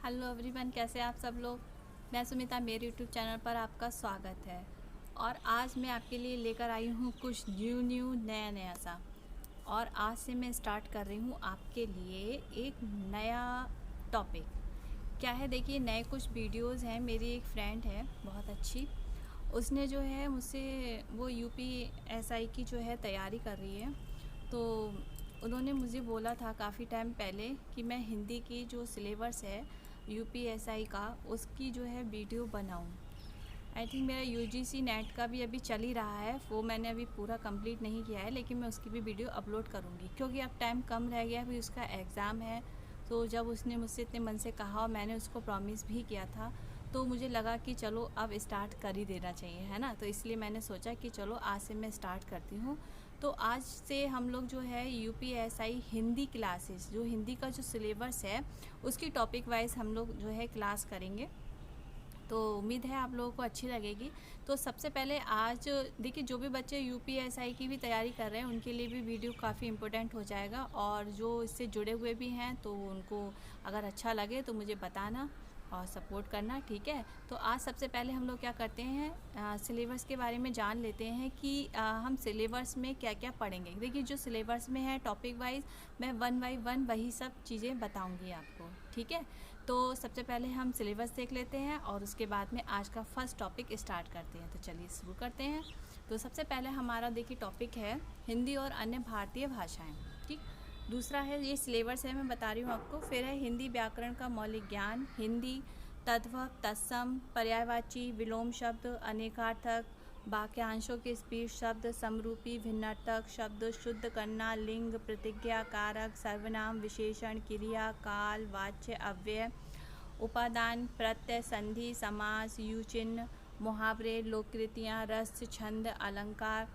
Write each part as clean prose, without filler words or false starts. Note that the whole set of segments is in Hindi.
हेलो एवरीवन, कैसे आप सब लोग। मैं सुमिता, मेरे यूट्यूब चैनल पर आपका स्वागत है। और आज मैं आपके लिए लेकर आई हूँ कुछ न्यू नया सा। और आज से मैं स्टार्ट कर रही हूँ आपके लिए एक नया टॉपिक। क्या है, देखिए, नए कुछ वीडियोस हैं। मेरी एक फ्रेंड है बहुत अच्छी, उसने जो है मुझसे वो यूपीएसआई की जो है तैयारी कर रही है। तो उन्होंने मुझे बोला था काफ़ी टाइम पहले कि मैं हिंदी की जो सिलेबस है यूपीएसआई का, उसकी जो है वीडियो बनाऊं। आई थिंक मेरा यूजीसी नेट का भी अभी चल ही रहा है, वो मैंने अभी पूरा कंप्लीट नहीं किया है, लेकिन मैं उसकी भी वीडियो अपलोड करूँगी क्योंकि अब टाइम कम रह गया, अभी उसका एग्ज़ाम है। तो जब उसने मुझसे इतने मन से कहा और मैंने उसको प्रॉमिस भी किया था, तो मुझे लगा कि चलो अब स्टार्ट कर ही देना चाहिए, है ना। तो इसलिए मैंने सोचा कि चलो आज से मैं स्टार्ट करती हूँ। तो आज से हम लोग जो है यूपीएसआई हिंदी क्लासेस, जो हिंदी का जो सिलेबस है उसकी टॉपिक वाइज हम लोग जो है क्लास करेंगे। तो उम्मीद है आप लोगों को अच्छी लगेगी। तो सबसे पहले आज देखिए, जो भी बच्चे यूपीएसआई की भी तैयारी कर रहे हैं उनके लिए भी वीडियो काफ़ी इम्पोर्टेंट हो जाएगा, और जो इससे जुड़े हुए भी हैं तो उनको अगर अच्छा लगे तो मुझे बताना और सपोर्ट करना, ठीक है। तो आज सबसे पहले हम लोग क्या करते हैं, सिलेबस के बारे में जान लेते हैं कि हम सिलेबस में क्या क्या पढ़ेंगे। देखिए, जो सिलेबस में है टॉपिक वाइज मैं 1 बाय 1 वही सब चीज़ें बताऊंगी आपको, ठीक है। तो सबसे पहले हम सिलेबस देख लेते हैं और उसके बाद में आज का फर्स्ट टॉपिक स्टार्ट करते हैं। तो चलिए शुरू करते हैं। तो सबसे पहले हमारा देखिए टॉपिक है हिंदी और अन्य भारतीय भाषाएं, ठीक। दूसरा है, ये सिलेबस है, मैं बता रही हूँ आपको। फिर है हिंदी व्याकरण का मौलिक ज्ञान, हिंदी तद्भव, तत्सम, पर्यायवाची, विलोम शब्द, अनेकार्थक, वाक्यांशों के स्पीच शब्द, समरूपी, भिन्नार्थक शब्द, शुद्ध करना, लिंग, प्रतिज्ञा, कारक, सर्वनाम, विशेषण, क्रिया, काल, वाच्य, अव्यय, उपादान, प्रत्यय, संधि, समास, युचिन्ह, मुहावरे, लोककृतियाँ, रस, छंद, अलंकार,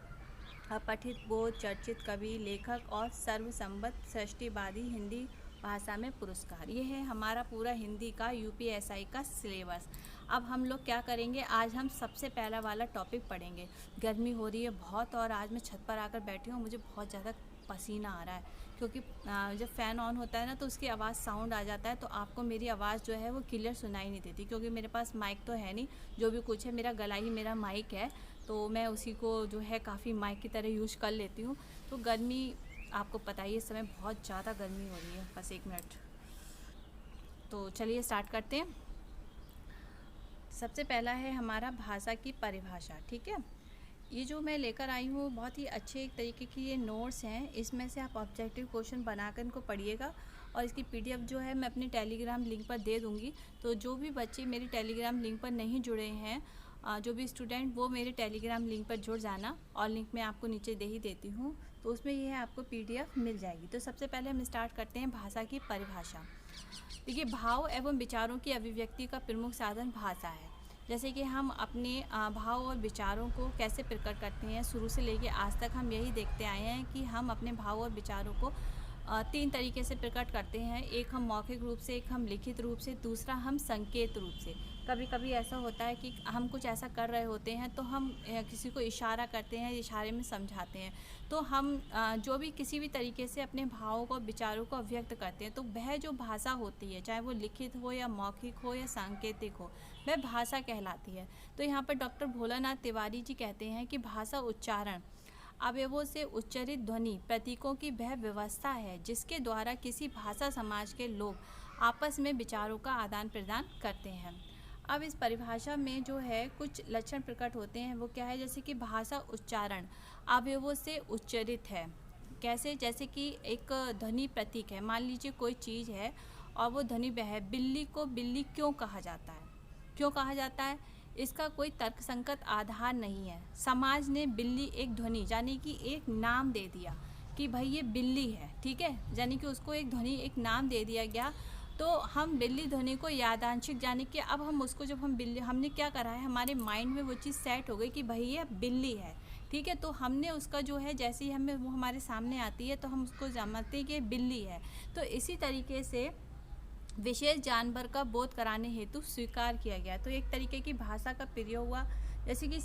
अपठित, बोध, चर्चित, कवि, लेखक और सर्वसम्मत सृष्टिवादी हिंदी भाषा में पुरस्कार। ये है हमारा पूरा हिंदी का यूपीएसआई का सिलेबस। अब हम लोग क्या करेंगे, आज हम सबसे पहला वाला टॉपिक पढ़ेंगे। गर्मी हो रही है बहुत, और आज मैं छत पर आकर बैठी हूँ, मुझे बहुत ज़्यादा पसीना आ रहा है क्योंकि जब फ़ैन ऑन होता है ना तो उसकी आवाज़ साउंड आ जाता है, तो आपको मेरी आवाज़ जो है वो क्लियर सुनाई नहीं देती, क्योंकि मेरे पास माइक तो है नहीं। जो भी कुछ है, मेरा गला ही मेरा माइक है, तो मैं उसी को जो है काफ़ी माइक की तरह यूज़ कर लेती हूँ। तो गर्मी, आपको पता ही, इस समय बहुत ज़्यादा गर्मी हो रही है। बस एक मिनट। तो चलिए स्टार्ट करते हैं। सबसे पहला है हमारा भाषा की परिभाषा, ठीक है। ये जो मैं लेकर आई हूँ बहुत ही अच्छे एक तरीके की ये नोट्स हैं, इसमें से आप ऑब्जेक्टिव क्वेश्चन बनाकर इनको पढ़िएगा। और इसकी पीडीएफ जो है मैं अपने टेलीग्राम लिंक पर दे दूँगी। तो जो भी बच्चे मेरे टेलीग्राम लिंक पर नहीं जुड़े हैं, जो भी स्टूडेंट, वो मेरे टेलीग्राम लिंक पर जुड़ जाना, और लिंक मैं आपको नीचे दे ही देती हूँ। तो उसमें ये है, आपको पीडीएफ मिल जाएगी। तो सबसे पहले हम स्टार्ट करते हैं भाषा की परिभाषा। देखिए, भाव एवं विचारों की अभिव्यक्ति का प्रमुख साधन भाषा है। जैसे कि हम अपने भाव और विचारों को कैसे प्रकट करते हैं, शुरू से लेके आज तक हम यही देखते आए हैं कि हम अपने भाव और विचारों को 3 तरीके से प्रकट करते हैं। एक हम मौखिक रूप से, एक हम लिखित रूप से, दूसरा हम संकेत रूप से। कभी कभी ऐसा होता है कि हम कुछ ऐसा कर रहे होते हैं तो हम किसी को इशारा करते हैं, इशारे में समझाते हैं। तो हम जो भी किसी भी तरीके से अपने भावों को, विचारों को व्यक्त करते हैं, तो वह जो भाषा होती है, चाहे वो लिखित हो या मौखिक हो या सांकेतिक हो, वह भाषा कहलाती है। तो यहाँ पर डॉक्टर भोलानाथ तिवारी जी कहते हैं कि भाषा उच्चारण, अवयवों से उच्चरित ध्वनि, प्रतीकों की वह व्यवस्था है जिसके द्वारा किसी भाषा समाज के लोग आपस में विचारों का आदान प्रदान करते हैं। अब इस परिभाषा में जो है कुछ लक्षण प्रकट होते हैं, वो क्या है, जैसे कि भाषा उच्चारण अवयवों से उच्चरित है। कैसे, जैसे कि एक ध्वनि प्रतीक है, मान लीजिए कोई चीज़ है और वो ध्वनि वह है। बिल्ली को बिल्ली क्यों कहा जाता है, क्यों कहा जाता है, इसका कोई तर्कसंगत आधार नहीं है। समाज ने बिल्ली एक ध्वनि, यानी कि एक नाम दे दिया कि भाई ये बिल्ली है, ठीक है, यानी कि उसको एक ध्वनि, एक नाम दे दिया गया। तो हम बिल्ली ध्वनि को यादृच्छिक, यानी कि अब हम उसको, जब हम बिल्ली, हमने क्या करा है, हमारे माइंड में वो चीज़ सेट हो गई कि भाई ये बिल्ली है, ठीक है। तो हमने उसका जो है, जैसे ही हमें वो हमारे सामने आती है तो हम उसको जानते हैं कि बिल्ली है। तो इसी तरीके से विशेष जानवर का बोध कराने हेतु स्वीकार किया गया। तो एक तरीके की भाषा का प्रयोग हुआ। जैसे कि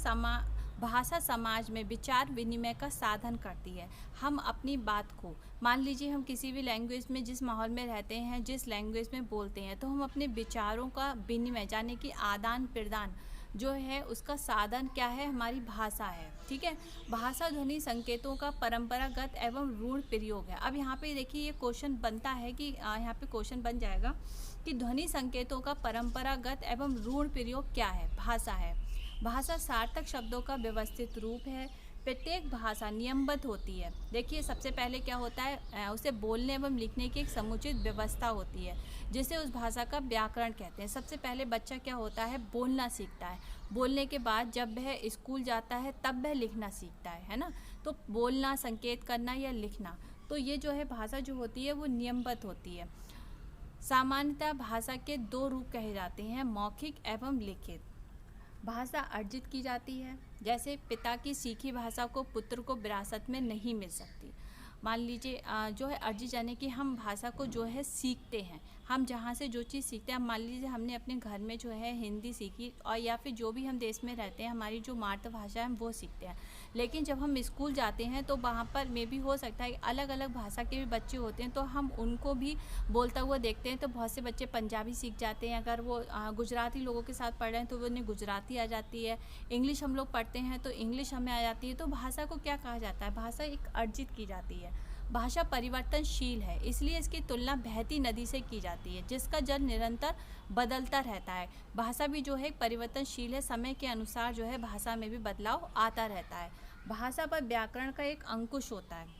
भाषा समाज में विचार विनिमय का साधन करती है। हम अपनी बात को, मान लीजिए हम किसी भी लैंग्वेज में जिस माहौल में रहते हैं, जिस लैंग्वेज में बोलते हैं, तो हम अपने विचारों का विनिमय यानी कि आदान प्रदान जो है उसका साधन क्या है, हमारी भाषा है। ठीक है, भाषा ध्वनि संकेतों का परंपरागत एवं रूढ़ प्रयोग है। अब यहाँ पे देखिए ये क्वेश्चन बनता है कि यहाँ पे क्वेश्चन बन जाएगा कि ध्वनि संकेतों का परंपरागत एवं रूढ़ प्रयोग क्या है, भाषा है। भाषा सार्थक शब्दों का व्यवस्थित रूप है। प्रत्येक भाषा नियमबद्ध होती है। देखिए सबसे पहले क्या होता है, उसे बोलने एवं लिखने की एक समुचित व्यवस्था होती है, जिसे उस भाषा का व्याकरण कहते हैं। सबसे पहले बच्चा क्या होता है, बोलना सीखता है। बोलने के बाद जब वह स्कूल जाता है तब वह लिखना सीखता है ना। तो बोलना, संकेत करना या लिखना, तो ये जो है भाषा जो होती है वो नियमबद्ध होती है। सामान्यतः भाषा के दो रूप कहे जाते हैं, मौखिक एवं लिखित। भाषा अर्जित की जाती है, जैसे पिता की सीखी भाषा को पुत्र को विरासत में नहीं मिल सकती। मान लीजिए जो है अर्जित यानी कि हम भाषा को जो है सीखते हैं, हम जहाँ से जो चीज़ सीखते हैं। मान लीजिए हमने अपने घर में जो है हिंदी सीखी, और या फिर जो भी हम देश में रहते हैं हमारी जो मातृभाषा है हम वो सीखते हैं। लेकिन जब हम स्कूल जाते हैं तो वहाँ पर मे भी हो सकता है अलग अलग भाषा के भी बच्चे होते हैं, तो हम उनको भी बोलता हुआ देखते हैं। तो बहुत से बच्चे पंजाबी सीख जाते हैं, अगर वो गुजराती लोगों के साथ पढ़ रहे हैं तो उन्हें गुजराती आ जाती है। इंग्लिश हम लोग पढ़ते हैं तो इंग्लिश हमें आ जाती है। तो भाषा को क्या कहा जाता है, भाषा एक अर्जित की जाती है। भाषा परिवर्तनशील है, इसलिए इसकी तुलना बहती नदी से की जाती है, जिसका जल निरंतर बदलता रहता है। भाषा भी जो है परिवर्तनशील है, समय के अनुसार जो है भाषा में भी बदलाव आता रहता है। भाषा पर व्याकरण का एक अंकुश होता है।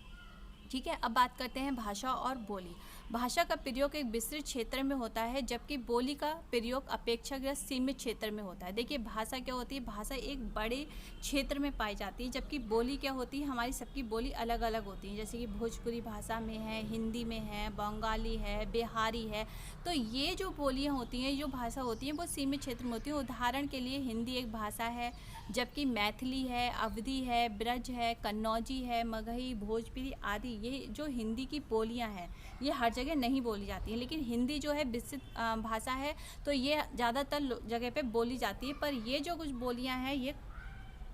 ठीक है, अब बात करते हैं भाषा और बोली। भाषा का प्रयोग एक विस्तृत क्षेत्र में होता है, जबकि बोली का प्रयोग अपेक्षाकृत सीमित क्षेत्र में होता है। देखिए भाषा क्या होती है, भाषा एक बड़े क्षेत्र में पाई जाती है, जबकि बोली क्या होती है, हमारी सबकी बोली अलग अलग होती है। जैसे कि भोजपुरी भाषा में है, हिंदी में है, बंगाली है, बिहारी है। तो ये जो बोलियाँ होती हैं, जो भाषा होती हैं, वो सीमित क्षेत्र में होती हैं। उदाहरण के लिए हिंदी एक भाषा है, जबकि मैथिली है, अवधी है, ब्रज है, कन्नौजी है, मगही, भोजपुरी आदि ये जो हिंदी की बोलियां हैं ये हर जगह नहीं बोली जाती हैं। लेकिन हिंदी जो है विस्तृत भाषा है, तो ये ज़्यादातर जगह पे बोली जाती है। पर ये जो कुछ बोलियां हैं ये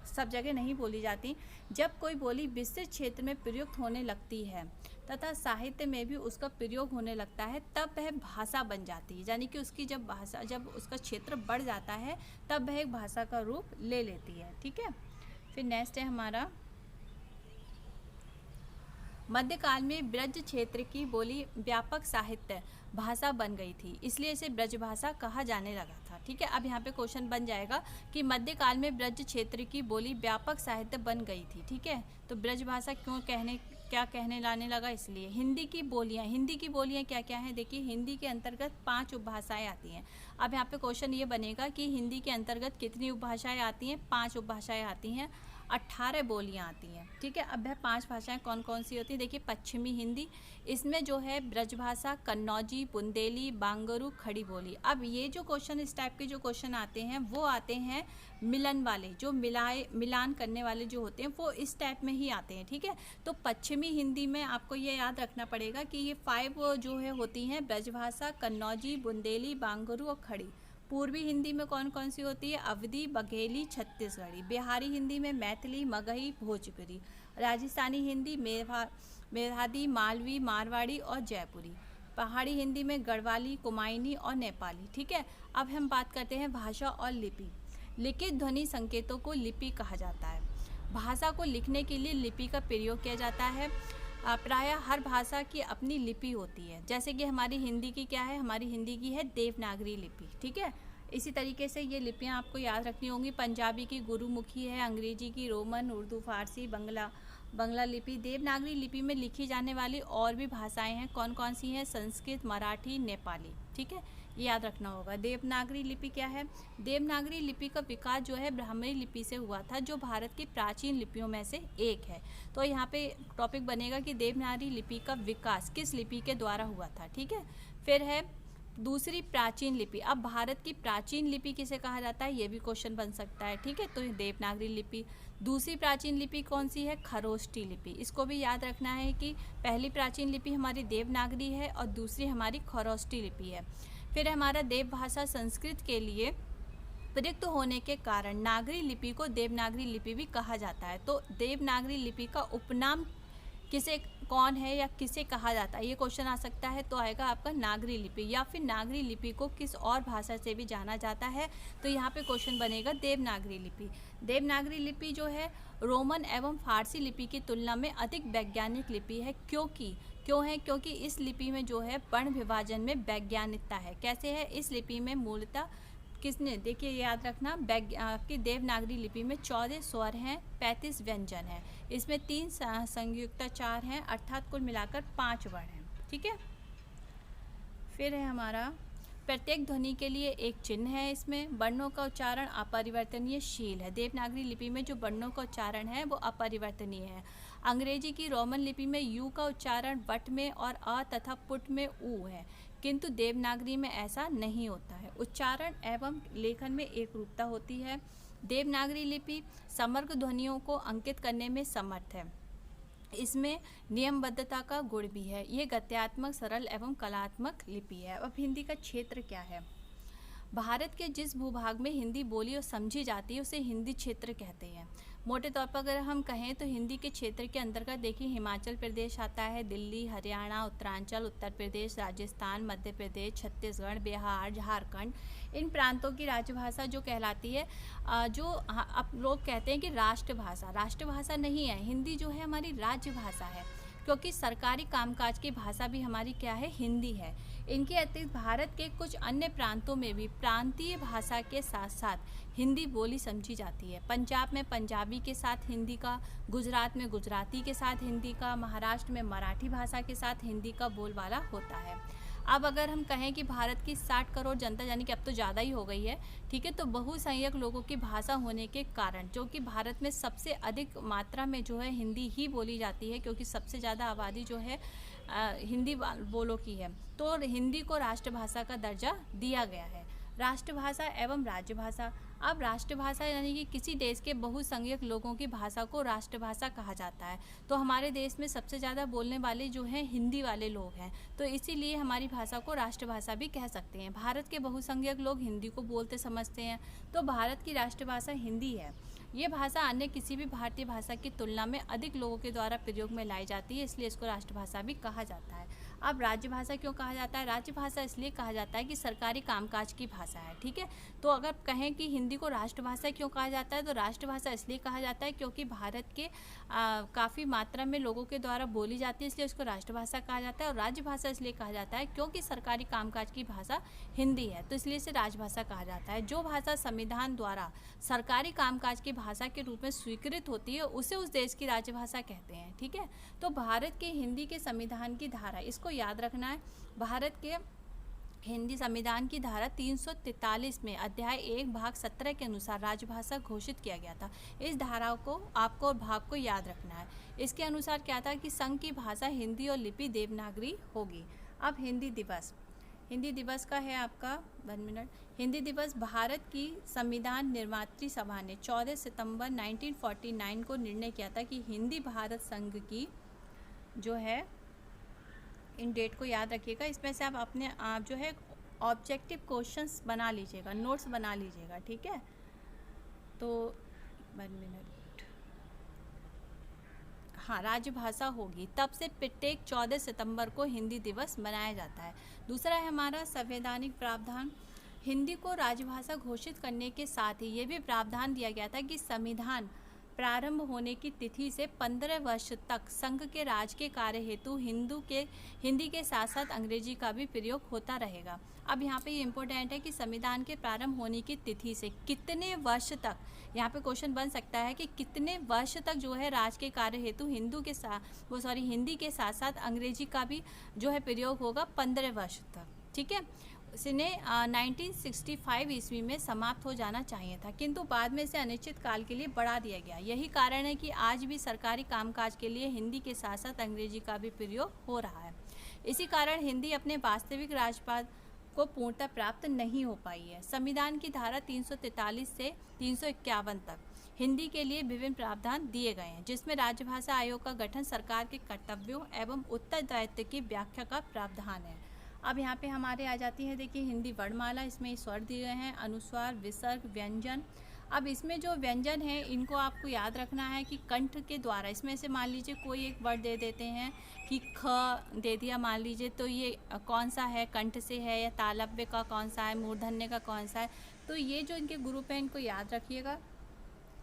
सब जगह नहीं बोली जाती। जब कोई बोली विस्तृत क्षेत्र में प्रयुक्त होने लगती है तथा साहित्य में भी उसका प्रयोग होने लगता है, तब वह भाषा बन जाती है। यानी कि उसकी जब उसका क्षेत्र बढ़ जाता है तब वह एक भाषा का रूप ले लेती है। ठीक है, फिर नेक्स्ट है हमारा मध्यकाल में ब्रज क्षेत्र की बोली व्यापक साहित्य भाषा बन गई थी, इसलिए इसे ब्रजभाषा कहा जाने लगा था। ठीक है, अब यहाँ पे क्वेश्चन बन जाएगा कि मध्यकाल में ब्रज क्षेत्र की बोली व्यापक साहित्य बन गई थी। ठीक है, तो ब्रजभाषा क्या कहने लाने लगा, इसलिए हिंदी की बोलियाँ क्या क्या हैं। देखिए हिंदी के अंतर्गत 5 उपभाषाएं आती हैं। अब यहाँ पे क्वेश्चन ये बनेगा कि हिंदी के अंतर्गत कितनी उपभाषाएं आती हैं, 5 उपभाषाएं आती हैं, 18 बोलियां आती हैं। ठीक है, अब वह 5 भाषाएं कौन कौन सी होती हैं। देखिए पश्चिमी हिंदी, इसमें जो है ब्रजभाषा, कन्नौजी, बुंदेली, बांगरू, खड़ी बोली। अब ये जो क्वेश्चन इस टाइप के जो क्वेश्चन आते हैं वो आते हैं मिलन वाले, जो मिलान करने वाले जो होते हैं वो इस टाइप में ही आते हैं। ठीक है, तो पश्चिमी हिंदी में आपको ये याद रखना पड़ेगा कि ये 5 जो है होती हैं ब्रजभाषा, कन्नौजी, बुंदेली, बांगरू और खड़ी। पूर्वी हिंदी में कौन कौन सी होती है, अवधी, बघेली, छत्तीसगढ़ी। बिहारी हिंदी में मैथिली, मगही, भोजपुरी। राजस्थानी हिंदी मेवाड़ी, मालवी, मारवाड़ी और जयपुरी। पहाड़ी हिंदी में गढ़वाली, कुमायूनी और नेपाली। ठीक है, अब हम बात करते हैं भाषा और लिपि। लिखित ध्वनि संकेतों को लिपि कहा जाता है। भाषा को लिखने के लिए लिपि का प्रयोग किया जाता है। प्रायः हर भाषा की अपनी लिपि होती है। जैसे कि हमारी हिंदी की क्या है, हमारी हिंदी की है देवनागरी लिपि। ठीक है, इसी तरीके से ये लिपियाँ आपको याद रखनी होंगी। पंजाबी की गुरुमुखी है, अंग्रेजी की रोमन, उर्दू, फारसी, बंगला लिपि। देवनागरी लिपि में लिखी जाने वाली और भी भाषाएं हैं, कौन कौन सी हैं, संस्कृत, मराठी, नेपाली। ठीक है, ये याद रखना होगा। देवनागरी लिपि क्या है, देवनागरी लिपि का विकास जो है ब्राह्मणी लिपि से हुआ था, जो भारत की प्राचीन लिपियों में से एक है। तो यहाँ पे टॉपिक बनेगा कि देवनागरी लिपि का विकास किस लिपि के द्वारा हुआ था। ठीक है, फिर है दूसरी प्राचीन लिपि। अब भारत की प्राचीन लिपि किसे कहा जाता है, ये भी क्वेश्चन बन सकता है। ठीक है, तो देवनागरी लिपि। दूसरी प्राचीन लिपि कौन सी है, खरोष्टी लिपि। इसको भी याद रखना है कि पहली प्राचीन लिपि हमारी देवनागरी है और दूसरी हमारी खरोष्टी लिपि है। फिर हमारा देवभाषा संस्कृत के लिए प्रयुक्त होने के कारण नागरी लिपि को देवनागरी लिपि भी कहा जाता है। तो देवनागरी लिपि का उपनाम किसे कौन है या किसे कहा जाता है, ये क्वेश्चन आ सकता है। तो आएगा आपका नागरी लिपि, या फिर नागरी लिपि को किस और भाषा से भी जाना जाता है, तो यहाँ पे क्वेश्चन बनेगा देवनागरी लिपि। देवनागरी लिपि जो है रोमन एवं फारसी लिपि की तुलना में अधिक वैज्ञानिक लिपि है। क्योंकि इस लिपि में जो है वर्ण विभाजन में वैज्ञानिकता है। कैसे है, इस लिपि में मूलतः किसने, देखिए याद रखना, आपकी देवनागरी लिपि में 14 स्वर हैं, 35 व्यंजन हैं, इसमें 3 संयुक्ताचार हैं, अर्थात कुल मिलाकर 5 वर्ण हैं। ठीक है, फिर है हमारा प्रत्येक ध्वनि के लिए एक चिन्ह है। इसमें वर्णों का उच्चारण अपरिवर्तनीयशील है। देवनागरी लिपि में जो वर्णों का उच्चारण है वो अपरिवर्तनीय है। अंग्रेजी की रोमन लिपि में यू का उच्चारण वट में और अ तथा पुट में ऊ है, किंतु देवनागरी में ऐसा नहीं होता है। उच्चारण एवं लेखन में एक रूपता होती है। देवनागरी लिपि समग्र ध्वनियों को अंकित करने में समर्थ है। इसमें नियमबद्धता का गुण भी है। ये गद्यात्मक, सरल एवं कलात्मक लिपि है। अब हिंदी का क्षेत्र क्या है? भारत के जिस भूभाग में हिंदी बोली और समझी जाती है उसे हिंदी क्षेत्र कहते हैं। मोटे तौर पर अगर हम कहें तो हिंदी के क्षेत्र के अंतर्गत देखिए हिमाचल प्रदेश आता है, दिल्ली, हरियाणा, उत्तरांचल, उत्तर प्रदेश, राजस्थान, मध्य प्रदेश, छत्तीसगढ़, बिहार, झारखंड, इन प्रांतों की राजभाषा जो कहलाती है, जो अब लोग कहते हैं कि राष्ट्रभाषा नहीं है। हिंदी जो है हमारी राज्य भाषा है, क्योंकि सरकारी कामकाज की भाषा भी हमारी क्या है, हिंदी है। इनके अतिरिक्त भारत के कुछ अन्य प्रांतों में भी प्रांतीय भाषा के साथ साथ हिंदी बोली समझी जाती है। पंजाब में पंजाबी के साथ हिंदी का, गुजरात में गुजराती के साथ हिंदी का, महाराष्ट्र में मराठी भाषा के साथ हिंदी का बोलबाला होता है। अब अगर हम कहें कि भारत की 60 करोड़ जनता, यानी कि अब तो ज़्यादा ही हो गई है, ठीक है, तो बहुसंख्यक लोगों की भाषा होने के कारण जो कि भारत में सबसे अधिक मात्रा में जो है हिंदी ही बोली जाती है, क्योंकि सबसे ज़्यादा आबादी जो है हिंदी बोलों की है, तो हिंदी को राष्ट्रभाषा का दर्जा दिया गया है। राष्ट्रभाषा एवं राज्यभाषा। अब राष्ट्रभाषा यानी कि किसी देश के बहुसंख्यक लोगों की भाषा को राष्ट्रभाषा कहा जाता है। तो हमारे देश में सबसे ज़्यादा बोलने वाले जो हैं हिंदी वाले लोग हैं, तो इसीलिए हमारी भाषा को राष्ट्रभाषा भी कह सकते हैं। भारत के बहुसंख्यक लोग हिंदी को बोलते समझते हैं, तो भारत की राष्ट्रभाषा हिंदी है। ये भाषा अन्य किसी भी भारतीय भाषा की तुलना में अधिक लोगों के द्वारा प्रयोग में लाई जाती है, इसलिए इसको राष्ट्रभाषा भी कहा जाता है। अब राज्यभाषा क्यों कहा जाता है? राज्यभाषा इसलिए कहा जाता है कि सरकारी कामकाज की भाषा है, ठीक है। तो अगर कहें कि हिंदी को राष्ट्रभाषा क्यों कहा जाता है, तो राष्ट्रभाषा इसलिए कहा जाता है क्योंकि भारत के काफ़ी मात्रा में लोगों के द्वारा बोली जाती है, इसलिए उसको राष्ट्रभाषा कहा जाता है। और राज्यभाषा इसलिए कहा जाता है क्योंकि सरकारी कामकाज की भाषा हिंदी है, तो इसलिए इसे राजभाषा कहा जाता है। जो भाषा संविधान द्वारा सरकारी कामकाज की भाषा के रूप में स्वीकृत होती है उसे उस देश की राजभाषा कहते हैं, ठीक है। तो भारत के हिंदी के संविधान की धारा, इसको याद रखना है, भारत के हिंदी संविधान की धारा 343 में अध्याय 1 भाग 17 के अनुसार राजभाषा घोषित किया गया था। इस धारा को आपको और भाग को याद रखना है। इसके अनुसार क्या था कि संघ की भाषा हिंदी और लिपि देवनागरी होगी। अब हिंदी दिवस का है आपका 1 मिनट। हिंदी दिवस भारत की संविधान निर्मात्री सभा ने 14 सितंबर 1949 को निर्णय किया था कि हिंदी भारत संघ की जो है, इन डेट को याद रखिएगा, इसमें से आप अपने आप जो है ऑब्जेक्टिव क्वेश्चंस बना लीजिएगा, नोट्स बना लीजिएगा, ठीक है। तो 1 मिनट, हाँ, राजभाषा होगी, तब से प्रत्येक 14 सितंबर को हिंदी दिवस मनाया जाता है। दूसरा है हमारा संवैधानिक प्रावधान। हिंदी को राजभाषा घोषित करने के साथ ही ये भी प्रावधान दिया गया था कि संविधान प्रारंभ होने की तिथि से 15 वर्ष तक संघ के राज के कार्य हेतु हिंदी के साथ साथ अंग्रेजी का भी प्रयोग होता रहेगा। अब यहाँ पे ये इम्पोर्टेंट है कि संविधान के प्रारंभ होने की तिथि से कितने वर्ष तक, यहाँ पे क्वेश्चन बन सकता है कि कितने वर्ष तक जो है राज के कार्य हेतु हिंदी के साथ साथ अंग्रेजी का भी जो है प्रयोग होगा 15 वर्ष तक, ठीक है। इन्हें 1965 ईस्वी में समाप्त हो जाना चाहिए था, किंतु बाद में इसे अनिश्चित काल के लिए बढ़ा दिया गया। यही कारण है कि आज भी सरकारी कामकाज के लिए हिंदी के साथ साथ अंग्रेजी का भी प्रयोग हो रहा है। इसी कारण हिंदी अपने वास्तविक राजपाट को पूर्णतः प्राप्त नहीं हो पाई है। संविधान की धारा 343 से 351 तक हिंदी के लिए विभिन्न प्रावधान दिए गए हैं, जिसमें राजभाषा आयोग का गठन, सरकार के कर्तव्यों एवं उत्तरदायित्व की व्याख्या का प्रावधान है। अब यहाँ पे हमारे आ जाती है, देखिए हिंदी वर्णमाला, इसमें स्वर दिए गए हैं, अनुस्वार, विसर्ग, व्यंजन। अब इसमें जो व्यंजन है इनको आपको याद रखना है कि कंठ के द्वारा, इसमें से मान लीजिए कोई एक वर्ड दे देते हैं कि ख दे दिया मान लीजिए, तो ये कौन सा है, कंठ से है या तालव्य का कौन सा है, मूर्धन्य का कौन सा है। तो ये जो इनके ग्रुप हैं इनको याद रखिएगा।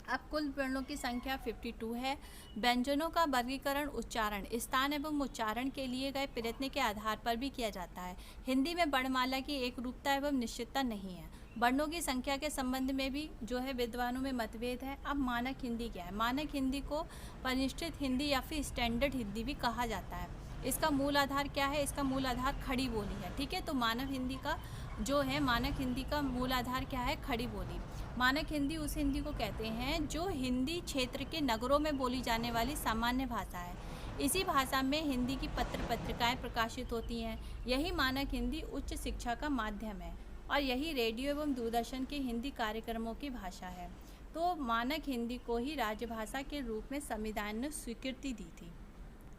अब कुल वर्णों की संख्या 52 है। व्यंजनों का वर्गीकरण उच्चारण, स्थान एवं उच्चारण के लिए गए प्रयत्न के आधार पर भी किया जाता है। हिंदी में वर्णमाला की एक रूपता एवं निश्चितता नहीं है। वर्णों की संख्या के संबंध में भी जो है विद्वानों में मतभेद है। अब मानक हिंदी क्या है? मानक हिंदी को परिष्कृत हिंदी या फिर स्टैंडर्ड हिंदी भी कहा जाता है। इसका मूल आधार क्या है? इसका मूल आधार खड़ी बोली है। ठीक है, तो मानक हिंदी का जो है, मानक हिंदी का मूल आधार क्या है? खड़ी बोली। मानक हिंदी उस हिंदी को कहते हैं जो हिंदी क्षेत्र के नगरों में बोली जाने वाली सामान्य भाषा है। इसी भाषा में हिंदी की पत्र पत्रिकाएं प्रकाशित होती हैं। यही मानक हिंदी उच्च शिक्षा का माध्यम है और यही रेडियो एवं दूरदर्शन के हिंदी कार्यक्रमों की भाषा है। तो मानक हिंदी को ही राजभाषा के रूप में संविधान ने स्वीकृति दी थी।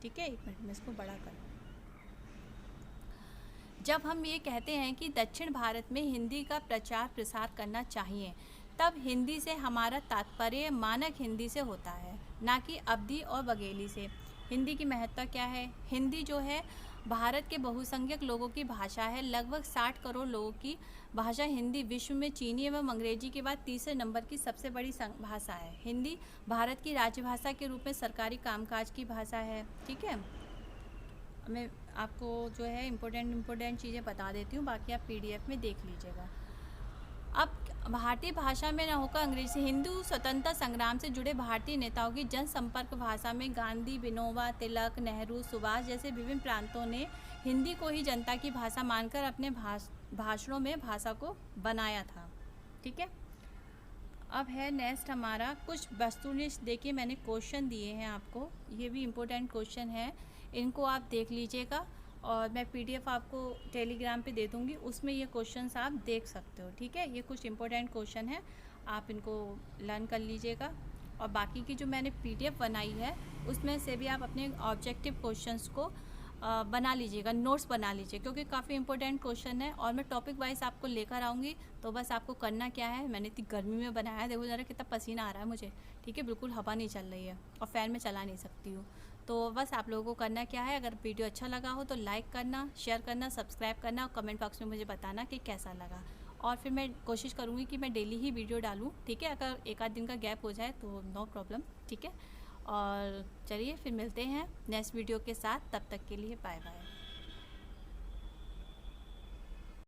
ठीक है, एक मिनट में इसको बड़ा कर। जब हम ये कहते हैं कि दक्षिण भारत में हिंदी का प्रचार प्रसार करना चाहिए, तब हिंदी से हमारा तात्पर्य मानक हिंदी से होता है, ना कि अवधी और बघेली से। हिंदी की महत्ता क्या है? हिंदी जो है भारत के बहुसंख्यक लोगों की भाषा है। लगभग 60 करोड़ लोगों की भाषा हिंदी विश्व में चीनी एवं अंग्रेजी के बाद तीसरे नंबर की सबसे बड़ी भाषा है। हिंदी भारत की राज्यभाषा के रूप में सरकारी कामकाज की भाषा है। ठीक है, मैं आपको जो है इम्पोर्टेंट चीज़ें बता देती हूँ, बाकी आप PDF में देख लीजिएगा। अब भारतीय भाषा में न होकर अंग्रेजी। हिंदू स्वतंत्रता संग्राम से जुड़े भारतीय नेताओं की जनसंपर्क भाषा में गांधी, विनोबा, तिलक, नेहरू, सुभाष जैसे विभिन्न प्रांतों ने हिंदी को ही जनता की भाषा मानकर अपने भाषणों में भाषा को बनाया था। ठीक है, अब है नेक्स्ट हमारा कुछ वस्तुनिष्ठ। देखिए मैंने क्वेश्चन दिए हैं आपको, ये भी इम्पोर्टेंट क्वेश्चन है, इनको आप देख लीजिएगा और मैं PDF आपको टेलीग्राम पे दे दूँगी, उसमें ये क्वेश्चंस आप देख सकते हो। ठीक है, ये कुछ इंपॉर्टेंट क्वेश्चन है, आप इनको लर्न कर लीजिएगा। और बाकी की जो मैंने PDF बनाई है उसमें से भी आप अपने ऑब्जेक्टिव क्वेश्चंस को बना लीजिएगा, नोट्स बना लीजिए, क्योंकि काफ़ी इंपॉर्टेंट क्वेश्चन है और मैं टॉपिक वाइज आपको लेकर आऊँगी। तो बस आपको करना क्या है, मैंने इतनी गर्मी में बनाया है, देखो ज़रा कितना पसीना आ रहा है मुझे। ठीक है, बिल्कुल हवा नहीं चल रही है और फ़ैन में चला नहीं सकती हूँ। तो बस आप लोगों को करना क्या है, अगर वीडियो अच्छा लगा हो तो लाइक करना, शेयर करना, सब्सक्राइब करना और कमेंट बॉक्स में मुझे बताना कि कैसा लगा। और फिर मैं कोशिश करूँगी कि मैं डेली ही वीडियो डालूँ। ठीक है, अगर एक आध दिन का गैप हो जाए तो नो प्रॉब्लम। ठीक है, और चलिए फिर मिलते हैं नेक्स्ट वीडियो के साथ, तब तक के लिए बाय बाय।